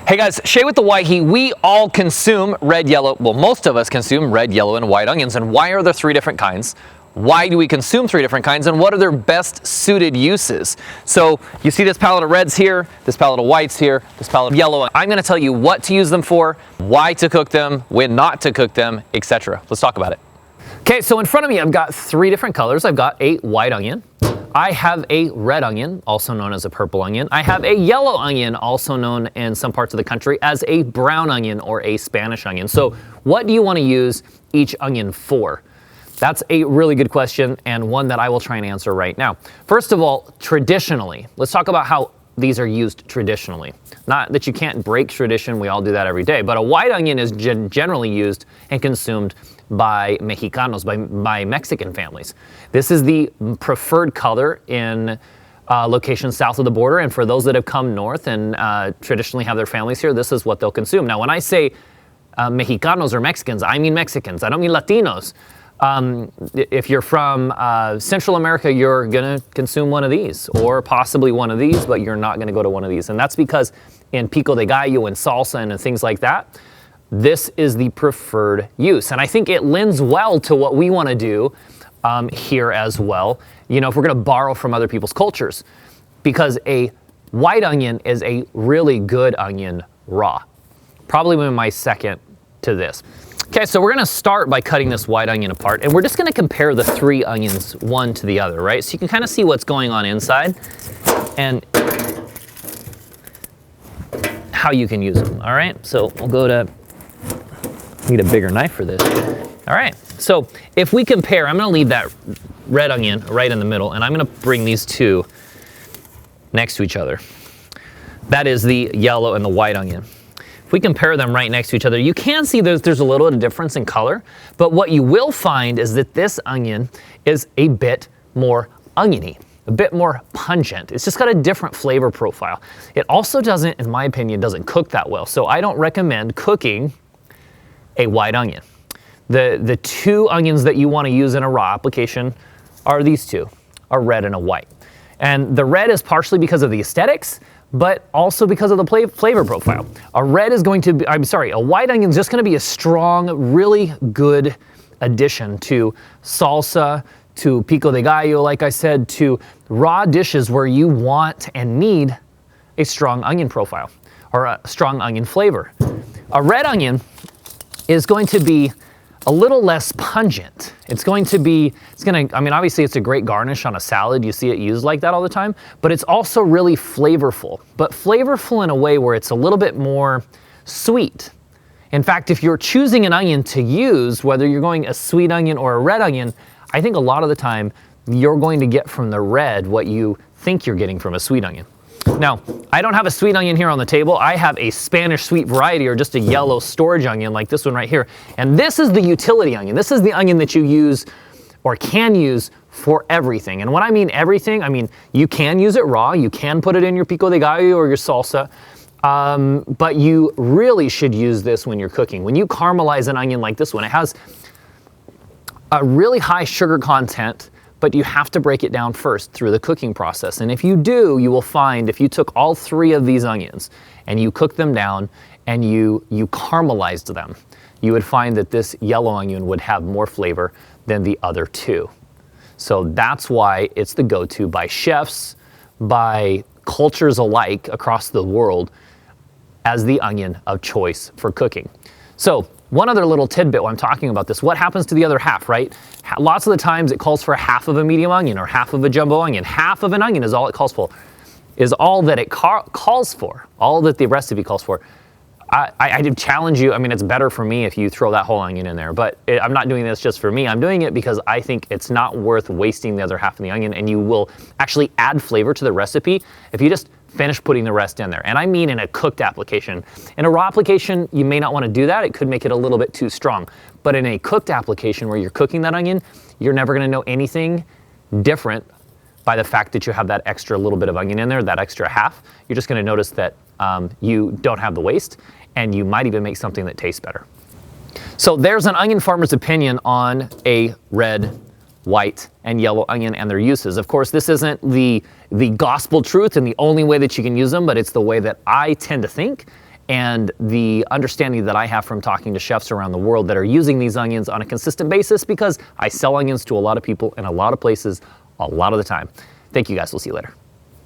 Hey guys, Shay with the White Heat. We all consume red, yellow, well most of us consume red, yellow, and white onions. And why are there three different kinds? Why do we consume three different kinds, and what are their best suited uses? So you see this palette of reds here, this palette of whites here, this palette of yellow. I'm gonna tell you what to use them for, why to cook them, when not to cook them, etc. Let's talk about it. Okay, so in front of me I've got three different colors. I've got a white onion. I have a red onion, also known as a purple onion. I have a yellow onion, also known in some parts of the country as a brown onion or a Spanish onion. So what do you want to use each onion for? That's a really good question, and one that I will try and answer right now. First of all, traditionally, let's talk about how these are used traditionally. Not that you can't break tradition, we all do that every day, but a white onion is generally used and consumed by Mexicanos, by Mexican families. This is the preferred color in locations south of the border, and for those that have come north and traditionally have their families here, this is what they'll consume. Now, when I say Mexicanos or Mexicans, I mean Mexicans, I don't mean Latinos. If you're from Central America, you're gonna consume one of these, or possibly one of these, but you're not gonna go to one of these. And that's because in pico de gallo and salsa and things like that, this is the preferred use. And I think it lends well to what we wanna do here as well. You know, if we're gonna borrow from other people's cultures, because a white onion is a really good onion raw. Probably my second to this. Okay, so we're gonna start by cutting this white onion apart, and we're just gonna compare the three onions one to the other, right? So you can kind of see what's going on inside and how you can use them, all right? So we'll go to, need a bigger knife for this. All right, so if we compare, I'm gonna leave that red onion right in the middle, and I'm gonna bring these two next to each other. That is the yellow and the white onion. If we compare them right next to each other, you can see there's a little bit of difference in color, but what you will find is that this onion is a bit more oniony, a bit more pungent. It's just got a different flavor profile. It also doesn't, in my opinion, doesn't cook that well. So I don't recommend cooking a white onion. The two onions that you want to use in a raw application are these two, a red and a white. And the red is partially because of the aesthetics, but also because of the flavor profile. A white onion is just gonna be a strong, really good addition to salsa, to pico de gallo, like I said, to raw dishes where you want and need a strong onion profile or a strong onion flavor. A red onion is going to be a little less pungent. Obviously it's a great garnish on a salad. You see it used like that all the time, but it's also really flavorful, but flavorful in a way where it's a little bit more sweet. In fact, if you're choosing an onion to use, whether you're going a sweet onion or a red onion, I think a lot of the time you're going to get from the red what you think you're getting from a sweet onion. Now, I don't have a sweet onion here on the table. I have a Spanish sweet variety, or just a yellow storage onion like this one right here. And this is the utility onion. This is the onion that you use or can use for everything. And when I mean everything, I mean you can use it raw, you can put it in your pico de gallo or your salsa, but you really should use this when you're cooking. When you caramelize an onion like this one, it has a really high sugar content, but you have to break it down first through the cooking process. And if you do, you will find if you took all three of these onions and you cooked them down and you caramelized them, you would find that this yellow onion would have more flavor than the other two. So that's why it's the go-to by chefs, by cultures alike across the world, as the onion of choice for cooking. So one other little tidbit while I'm talking about this, what happens to the other half, right? Lots of the times it calls for half of a medium onion or half of a jumbo onion. Half of an onion is all it calls for, is all that it calls for, all that the recipe calls for. I did challenge you, it's better for me if you throw that whole onion in there, but I'm not doing this just for me. I'm doing it because I think it's not worth wasting the other half of the onion, and you will actually add flavor to the recipe if you just finish putting the rest in there. And I mean in a cooked application. In a raw application, you may not want to do that. It could make it a little bit too strong. But in a cooked application where you're cooking that onion, you're never going to know anything different by the fact that you have that extra little bit of onion in there, that extra half. You're just going to notice that you don't have the waste, and you might even make something that tastes better. So there's an onion farmer's opinion on a red, white, and yellow onion and their uses. Of course, this isn't the gospel truth and the only way that you can use them, but it's the way that I tend to think and the understanding that I have from talking to chefs around the world that are using these onions on a consistent basis, because I sell onions to a lot of people in a lot of places a lot of the time. Thank you guys. We'll see you later.